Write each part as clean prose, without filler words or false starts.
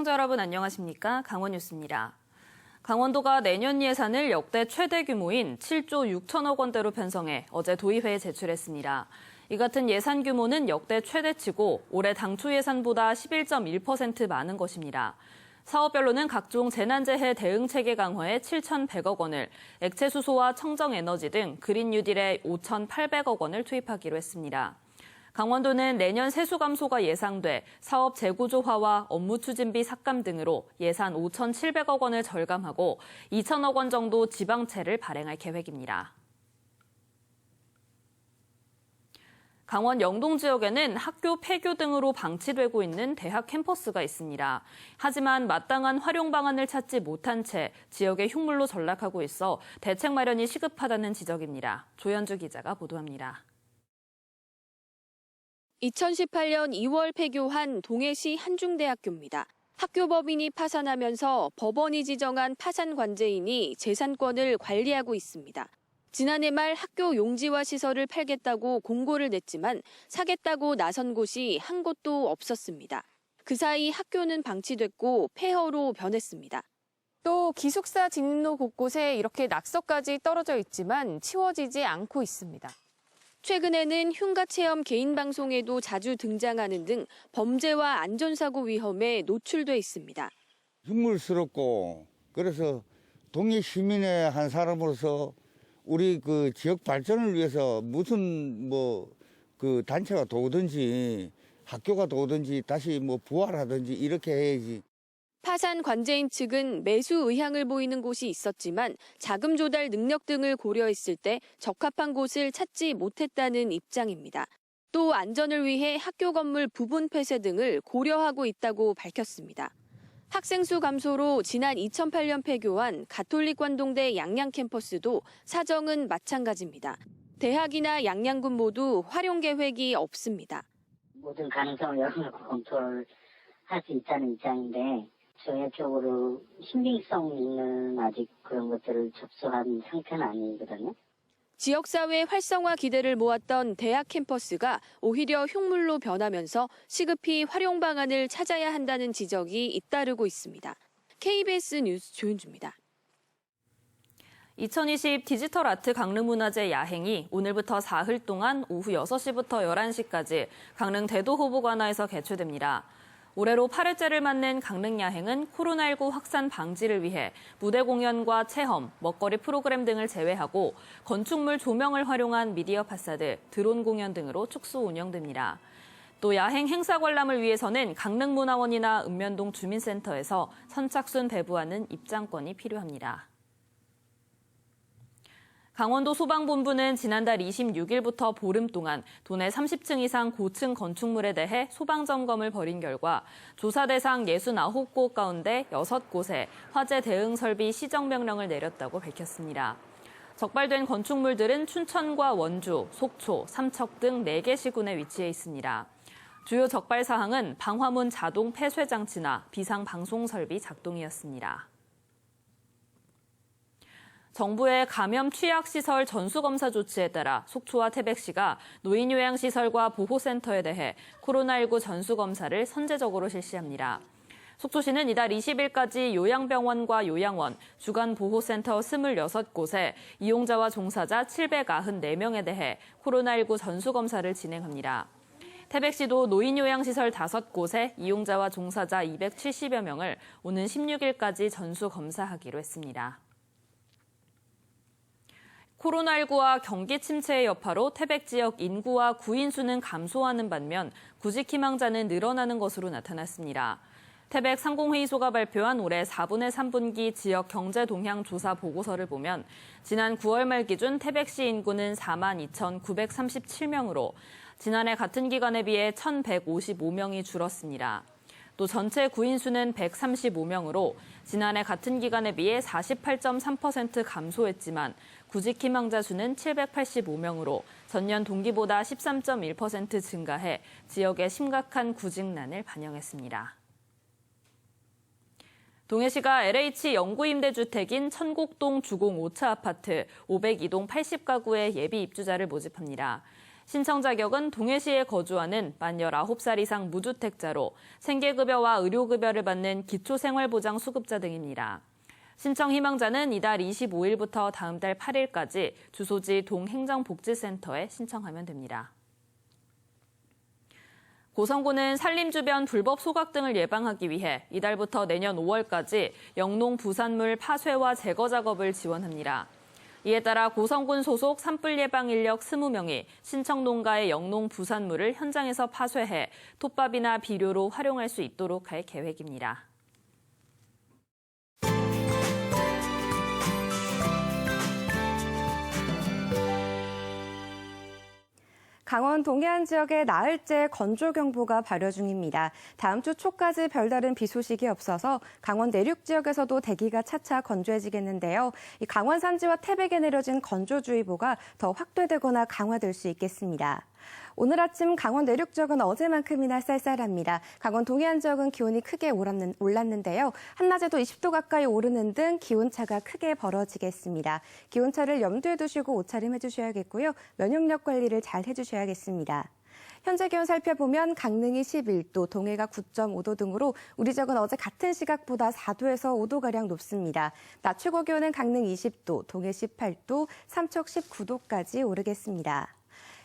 시청자 여러분 안녕하십니까? 강원뉴스입니다. 강원도가 내년 예산을 역대 최대 규모인 7조 6천억 원대로 편성해 어제 도의회에 제출했습니다. 이 같은 예산 규모는 역대 최대치고 올해 당초 예산보다 11.1% 많은 것입니다. 사업별로는 각종 재난재해 대응 체계 강화에 7,100억 원을, 액체 수소와 청정에너지 등 그린 뉴딜에 5,800억 원을 투입하기로 했습니다. 강원도는 내년 세수 감소가 예상돼 사업 재구조화와 업무 추진비 삭감 등으로 예산 5,700억 원을 절감하고 2천억 원 정도 지방채를 발행할 계획입니다. 강원 영동 지역에는 학교 폐교 등으로 방치되고 있는 대학 캠퍼스가 있습니다. 하지만 마땅한 활용 방안을 찾지 못한 채 지역의 흉물로 전락하고 있어 대책 마련이 시급하다는 지적입니다. 조현주 기자가 보도합니다. 2018년 2월 폐교한 동해시 한중대학교입니다. 학교 법인이 파산하면서 법원이 지정한 파산 관제인이 재산권을 관리하고 있습니다. 지난해 말 학교 용지와 시설을 팔겠다고 공고를 냈지만 사겠다고 나선 곳이 한 곳도 없었습니다. 그 사이 학교는 방치됐고 폐허로 변했습니다. 또 기숙사 진로 곳곳에 이렇게 낙서까지 떨어져 있지만 치워지지 않고 있습니다. 최근에는 흉가 체험 개인 방송에도 자주 등장하는 등 범죄와 안전사고 위험에 노출돼 있습니다. 흉물스럽고 그래서 동해 시민의 한 사람으로서 우리 그 지역 발전을 위해서 무슨 그 단체가 도우든지 학교가 도우든지 다시 부활하든지 이렇게 해야지. 파산 관제인 측은 매수 의향을 보이는 곳이 있었지만 자금 조달 능력 등을 고려했을 때 적합한 곳을 찾지 못했다는 입장입니다. 또 안전을 위해 학교 건물 부분 폐쇄 등을 고려하고 있다고 밝혔습니다. 학생 수 감소로 지난 2008년 폐교한 가톨릭 관동대 양양 캠퍼스도 사정은 마찬가지입니다. 대학이나 양양군 모두 활용 계획이 없습니다. 모든 가능성을 열어놓고 검토를 할 수 있다는 입장인데 전략적으로 신빙성 있는 아직 그런 것들을 접수한 상태는 아니거든요. 지역사회 활성화 기대를 모았던 대학 캠퍼스가 오히려 흉물로 변하면서 시급히 활용 방안을 찾아야 한다는 지적이 잇따르고 있습니다. KBS 뉴스 조윤주입니다. 2020 디지털 아트 강릉문화제 야행이 오늘부터 사흘 동안 오후 6시부터 11시까지 강릉 대도호보관화에서 개최됩니다. 올해로 8회째를 맞는 강릉 야행은 코로나19 확산 방지를 위해 무대 공연과 체험, 먹거리 프로그램 등을 제외하고 건축물 조명을 활용한 미디어 파사드, 드론 공연 등으로 축소 운영됩니다. 또 야행 행사 관람을 위해서는 강릉문화원이나 읍면동 주민센터에서 선착순 배부하는 입장권이 필요합니다. 강원도 소방본부는 지난달 26일부터 보름 동안 도내 30층 이상 고층 건축물에 대해 소방점검을 벌인 결과 조사 대상 69곳 가운데 6곳에 화재 대응 설비 시정 명령을 내렸다고 밝혔습니다. 적발된 건축물들은 춘천과 원주, 속초, 삼척 등 4개 시군에 위치해 있습니다. 주요 적발 사항은 방화문 자동 폐쇄 장치나 비상 방송 설비 작동이었습니다. 정부의 감염 취약시설 전수검사 조치에 따라 속초와 태백시가 노인요양시설과 보호센터에 대해 코로나19 전수검사를 선제적으로 실시합니다. 속초시는 이달 20일까지 요양병원과 요양원, 주간보호센터 26곳에 이용자와 종사자 794명에 대해 코로나19 전수검사를 진행합니다. 태백시도 노인요양시설 5곳에 이용자와 종사자 270여 명을 오는 16일까지 전수검사하기로 했습니다. 코로나19와 경기 침체의 여파로 태백 지역 인구와 구인 수는 감소하는 반면 구직 희망자는 늘어나는 것으로 나타났습니다. 태백 상공회의소가 발표한 올해 4분의 3분기 지역 경제 동향 조사 보고서를 보면 지난 9월 말 기준 태백시 인구는 42,937명으로 지난해 같은 기간에 비해 1,155명이 줄었습니다. 또 전체 구인 수는 135명으로 지난해 같은 기간에 비해 48.3% 감소했지만 구직 희망자 수는 785명으로 전년 동기보다 13.1% 증가해 지역의 심각한 구직난을 반영했습니다. 동해시가 LH 영구임대주택인 천곡동 주공 5차 아파트 502동 80가구의 예비 입주자를 모집합니다. 신청 자격은 동해시에 거주하는 만 19살 이상 무주택자로 생계급여와 의료급여를 받는 기초생활보장 수급자 등입니다. 신청 희망자는 이달 25일부터 다음 달 8일까지 주소지 동행정복지센터에 신청하면 됩니다. 고성군은 산림 주변 불법 소각 등을 예방하기 위해 이달부터 내년 5월까지 영농 부산물 파쇄와 제거 작업을 지원합니다. 이에 따라 고성군 소속 산불 예방 인력 20명이 신청 농가의 영농 부산물을 현장에서 파쇄해 톱밥이나 비료로 활용할 수 있도록 할 계획입니다. 강원 동해안 지역에 나흘째 건조경보가 발효 중입니다. 다음 주 초까지 별다른 비 소식이 없어서 강원 내륙 지역에서도 대기가 차차 건조해지겠는데요. 이 강원 산지와 태백에 내려진 건조주의보가 더 확대되거나 강화될 수 있겠습니다. 오늘 아침 강원 내륙 지역은 어제만큼이나 쌀쌀합니다. 강원 동해안 지역은 기온이 크게 올랐는데요. 한낮에도 20도 가까이 오르는 등 기온차가 크게 벌어지겠습니다. 기온차를 염두에 두시고 옷차림 해주셔야겠고요. 면역력 관리를 잘 해주셔야겠습니다. 현재 기온 살펴보면 강릉이 11도, 동해가 9.5도 등으로 우리 지역은 어제 같은 시각보다 4도에서 5도가량 높습니다. 낮 최고 기온은 강릉 20도, 동해 18도, 삼척 19도까지 오르겠습니다.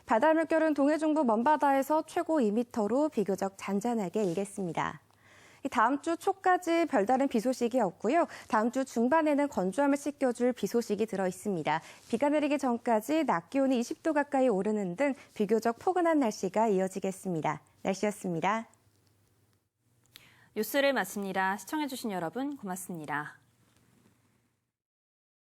바다 물결은 동해 중부 먼바다에서 최고 2m로 비교적 잔잔하게 일겠습니다. 다음 주 초까지 별다른 비 소식이 없고요. 다음 주 중반에는 건조함을 씻겨줄 비 소식이 들어 있습니다. 비가 내리기 전까지 낮 기온이 20도 가까이 오르는 등 비교적 포근한 날씨가 이어지겠습니다. 날씨였습니다. 뉴스를 마칩니다. 시청해주신 여러분 고맙습니다.